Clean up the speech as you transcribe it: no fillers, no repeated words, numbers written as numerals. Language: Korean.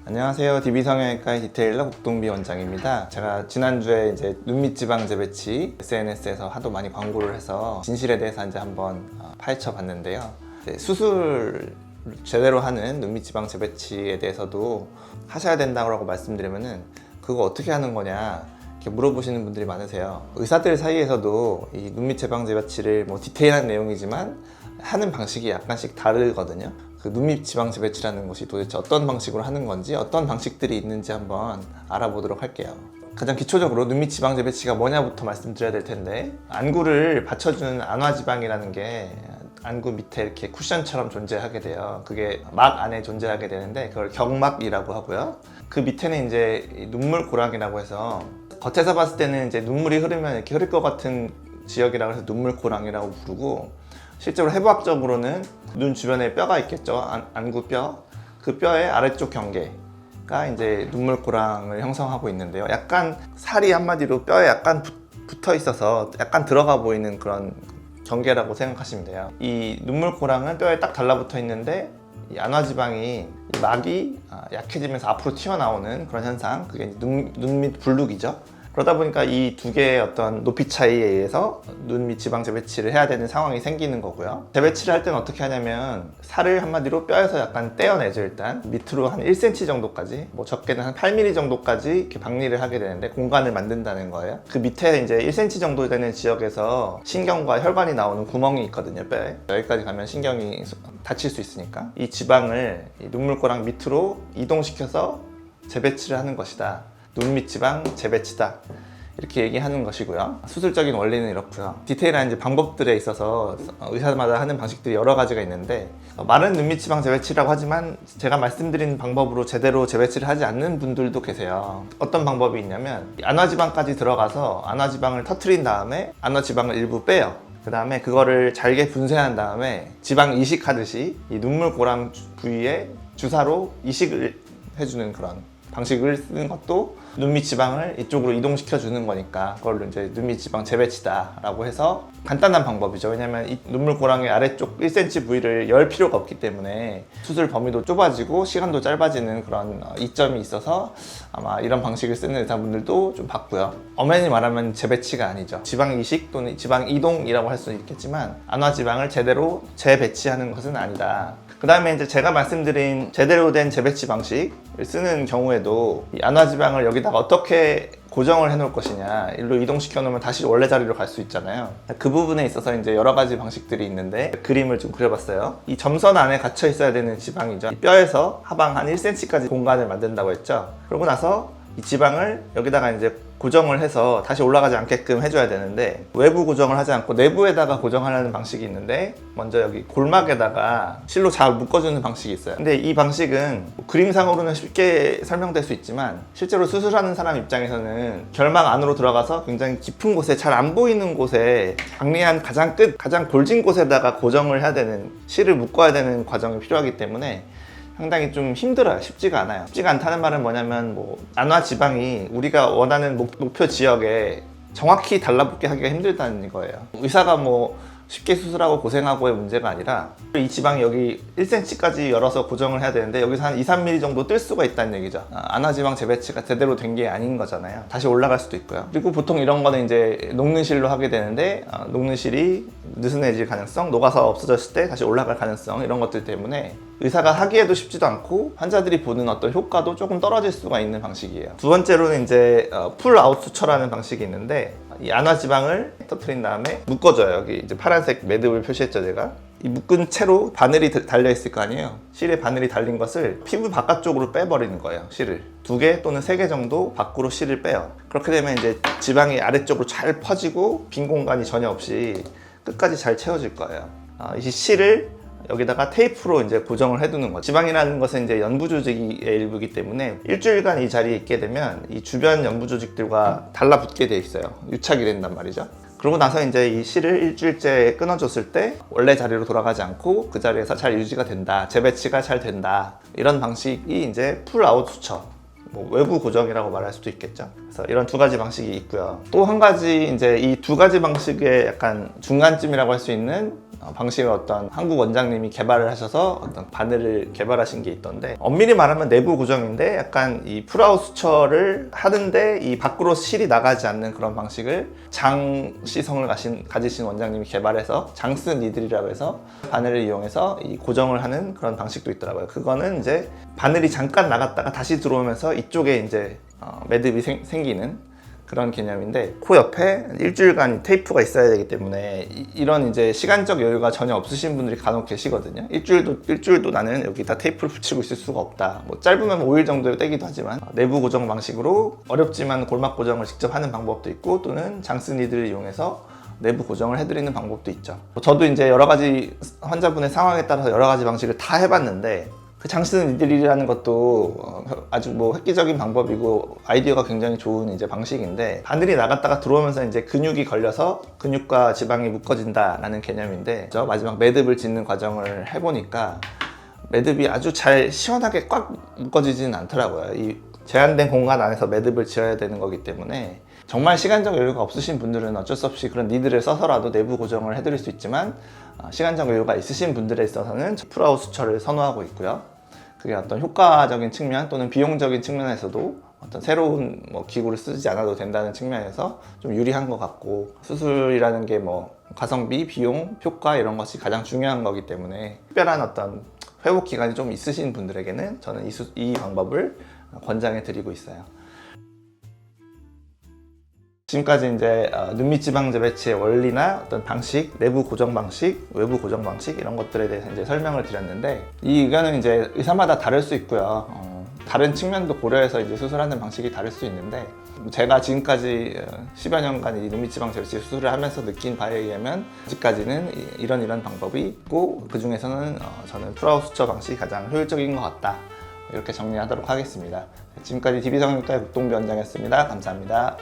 안녕하세요. DB성형외과의 디테일러 국동비 원장입니다. 제가 지난주에 이제 눈밑 지방 재배치 SNS에서 하도 많이 광고를 해서 진실에 대해서 이제 한번 파헤쳐 봤는데요. 수술 제대로 하는 눈밑 지방 재배치에 대해서도 하셔야 된다고 말씀드리면은 그거 어떻게 하는 거냐 이렇게 물어보시는 분들이 많으세요. 의사들 사이에서도 이 눈밑 지방 재배치를 뭐 디테일한 내용이지만 하는 방식이 약간씩 다르거든요. 그 눈밑 지방 재배치라는 것이 도대체 어떤 방식으로 하는 건지, 어떤 방식들이 있는지 한번 알아보도록 할게요. 가장 기초적으로 눈밑 지방 재배치가 뭐냐부터 말씀드려야 될 텐데, 안구를 받쳐주는 안화지방이라는 게 안구 밑에 이렇게 쿠션처럼 존재하게 돼요. 그게 막 안에 존재하게 되는데 그걸 경막이라고 하고요. 그 밑에는 이제 눈물고랑이라고 해서 겉에서 봤을 때는 이제 눈물이 흐르면 이렇게 흐를 것 같은 지역이라고 해서 눈물고랑이라고 부르고, 실제로 해부학적으로는 눈 주변에 뼈가 있겠죠. 안구뼈. 그 뼈의 아래쪽 경계가 이제 눈물고랑을 형성하고 있는데요. 약간 살이 한마디로 뼈에 약간 붙어 있어서 약간 들어가 보이는 그런 경계라고 생각하시면 돼요. 이 눈물고랑은 뼈에 딱 달라붙어 있는데 이 안화지방이 이 막이 약해지면서 앞으로 튀어나오는 그런 현상, 그게 눈밑 불룩이죠. 그러다 보니까 이 두 개의 어떤 높이 차이에 의해서 눈밑 지방 재배치를 해야 되는 상황이 생기는 거고요. 재배치를 할 때는 어떻게 하냐면 살을 한마디로 뼈에서 약간 떼어내죠. 일단 밑으로 한 1cm 정도까지, 뭐 적게는 한 8mm 정도까지 이렇게 박리를 하게 되는데 공간을 만든다는 거예요. 그 밑에 이제 1cm 정도 되는 지역에서 신경과 혈관이 나오는 구멍이 있거든요. 뼈에. 여기까지 가면 신경이 다칠 수 있으니까 이 지방을 이 눈물고랑 밑으로 이동시켜서 재배치를 하는 것이다. 눈밑 지방 재배치다, 이렇게 얘기하는 것이고요. 수술적인 원리는 이렇고요. 디테일한 이제 방법들에 있어서 의사마다 하는 방식들이 여러 가지가 있는데, 말은 눈밑 지방 재배치라고 하지만 제가 말씀드린 방법으로 제대로 재배치를 하지 않는 분들도 계세요. 어떤 방법이 있냐면 안화지방까지 들어가서 안화지방을 터트린 다음에 안화지방을 일부 빼요. 그 다음에 그거를 잘게 분쇄한 다음에 지방 이식하듯이 이 눈물고랑 부위에 주사로 이식을 해주는 그런 방식을 쓰는 것도 눈밑 지방을 이쪽으로 이동시켜 주는 거니까 그걸로 이제 눈밑 지방 재배치다 라고 해서 간단한 방법이죠. 왜냐면 이 눈물고랑의 아래쪽 1cm 부위를 열 필요가 없기 때문에 수술 범위도 좁아지고 시간도 짧아지는 그런 이점이 있어서 아마 이런 방식을 쓰는 의사분들도 좀 봤고요. 엄연히 말하면 재배치가 아니죠. 지방 이식 또는 지방 이동이라고 할 수는 있겠지만 안화지방을 제대로 재배치하는 것은 아니다. 그 다음에 이제 제가 말씀드린 제대로 된 재배치 방식을 쓰는 경우에도 이 안화지방을 여기다가 어떻게 고정을 해 놓을 것이냐, 일로 이동시켜 놓으면 다시 원래 자리로 갈 수 있잖아요. 그 부분에 있어서 이제 여러 가지 방식들이 있는데 그림을 좀 그려봤어요. 이 점선 안에 갇혀 있어야 되는 지방이죠. 이 뼈에서 하방 한 1cm까지 공간을 만든다고 했죠. 그러고 나서 이 지방을 여기다가 이제 고정을 해서 다시 올라가지 않게끔 해줘야 되는데, 외부 고정을 하지 않고 내부에다가 고정하려는 방식이 있는데, 먼저 여기 골막에다가 실로 잘 묶어주는 방식이 있어요. 근데 이 방식은 그림상으로는 쉽게 설명될 수 있지만 실제로 수술하는 사람 입장에서는 결막 안으로 들어가서 굉장히 깊은 곳에 잘 안 보이는 곳에 박리한 가장 끝, 가장 골진 곳에다가 고정을 해야 되는, 실을 묶어야 되는 과정이 필요하기 때문에 상당히 좀 힘들어요. 쉽지가 않아요. 쉽지가 않다는 말은 뭐냐면, 뭐 안화지방이 우리가 원하는 목표 지역에 정확히 달라붙게 하기가 힘들다는 거예요. 의사가 뭐 쉽게 수술하고 고생하고의 문제가 아니라 이 지방이 여기 1cm까지 열어서 고정을 해야 되는데 여기서 한 2, 3mm 정도 뜰 수가 있다는 얘기죠. 안화지방 재배치가 제대로 된 게 아닌 거잖아요. 다시 올라갈 수도 있고요. 그리고 보통 이런 거는 이제 녹는 실로 하게 되는데 녹는 실이 느슨해질 가능성, 녹아서 없어졌을 때 다시 올라갈 가능성, 이런 것들 때문에 의사가 하기에도 쉽지도 않고 환자들이 보는 어떤 효과도 조금 떨어질 수가 있는 방식이에요. 두 번째로는 이제 풀 아웃 수처라는 방식이 있는데, 이 안화지방을 터트린 다음에 묶어줘요. 여기 이제 파란색 매듭을 표시했죠, 제가. 이 묶은 채로 바늘이 달려 있을 거 아니에요. 실에 바늘이 달린 것을 피부 바깥쪽으로 빼버리는 거예요. 실을 2개 또는 3개 정도 밖으로 실을 빼요. 그렇게 되면 이제 지방이 아래쪽으로 잘 퍼지고 빈 공간이 전혀 없이 끝까지 잘 채워질 거예요. 이 실을 여기다가 테이프로 이제 고정을 해두는 거죠. 지방이라는 것은 이제 연부 조직의 일부이기 때문에 일주일간 이 자리에 있게 되면 이 주변 연부 조직들과 달라붙게 돼 있어요. 유착이 된단 말이죠. 그러고 나서 이제 이 실을 일주일째 끊어줬을 때 원래 자리로 돌아가지 않고 그 자리에서 잘 유지가 된다, 재배치가 잘 된다, 이런 방식이 이제 풀 아웃 수처, 뭐 외부 고정이라고 말할 수도 있겠죠. 그래서 이런 두 가지 방식이 있고요. 또 한 가지 이제 이 두 가지 방식의 약간 중간쯤이라고 할 수 있는 방식을 어떤 한국 원장님이 개발을 하셔서 어떤 바늘을 개발하신 게 있던데, 엄밀히 말하면 내부 고정인데 약간 이 풀아웃 수처를 하는데 이 밖으로 실이 나가지 않는 그런 방식을 장시성을 가지신 원장님이 개발해서 장스 니들이라고 해서 바늘을 이용해서 이 고정을 하는 그런 방식도 있더라고요. 그거는 이제 바늘이 잠깐 나갔다가 다시 들어오면서 이쪽에 이제 매듭이 생기는 그런 개념인데, 코 옆에 일주일간 테이프가 있어야 되기 때문에 이런 이제 시간적 여유가 전혀 없으신 분들이 간혹 계시거든요. 일주일도 나는 여기다 테이프를 붙이고 있을 수가 없다. 뭐 짧으면 5일 정도에 떼기도 하지만 내부 고정 방식으로 어렵지만 골막 고정을 직접 하는 방법도 있고, 또는 장스 니들을 이용해서 내부 고정을 해드리는 방법도 있죠. 저도 이제 여러 가지 환자분의 상황에 따라서 여러 가지 방식을 다 해봤는데, 그 장스 니들이라는 것도 아주 뭐 획기적인 방법이고 아이디어가 굉장히 좋은 이제 방식인데, 바늘이 나갔다가 들어오면서 이제 근육이 걸려서 근육과 지방이 묶어진다라는 개념인데, 저 마지막 매듭을 짓는 과정을 해보니까 매듭이 아주 잘 시원하게 꽉 묶어지지는 않더라고요. 이 제한된 공간 안에서 매듭을 지어야 되는 거기 때문에 정말 시간적 여유가 없으신 분들은 어쩔 수 없이 그런 니들을 써서라도 내부 고정을 해드릴 수 있지만, 시간적 여유가 있으신 분들에 있어서는 풀아웃 수처를 선호하고 있고요. 그게 어떤 효과적인 측면 또는 비용적인 측면에서도 어떤 새로운 기구를 쓰지 않아도 된다는 측면에서 좀 유리한 것 같고, 수술이라는 게 가성비, 비용, 효과 이런 것이 가장 중요한 거기 때문에 특별한 어떤 회복 기간이 좀 있으신 분들에게는 저는 이 방법을 권장해 드리고 있어요. 지금까지 이제 눈밑 지방 재배치의 원리나 어떤 방식, 내부 고정 방식, 외부 고정 방식 이런 것들에 대해서 이제 설명을 드렸는데, 이 의견은 이제 의사마다 다를 수 있고요. 다른 측면도 고려해서 이제 수술하는 방식이 다를 수 있는데, 제가 지금까지 10여 년간 이 눈밑 지방 재배치 수술을 하면서 느낀 바에 의하면 아직까지는 이런 방법이 있고, 그 중에서는 저는 풀아웃 수처 방식이 가장 효율적인 것 같다. 이렇게 정리하도록 하겠습니다. 지금까지 DB성형외과의 국동비 원장이었습니다. 감사합니다.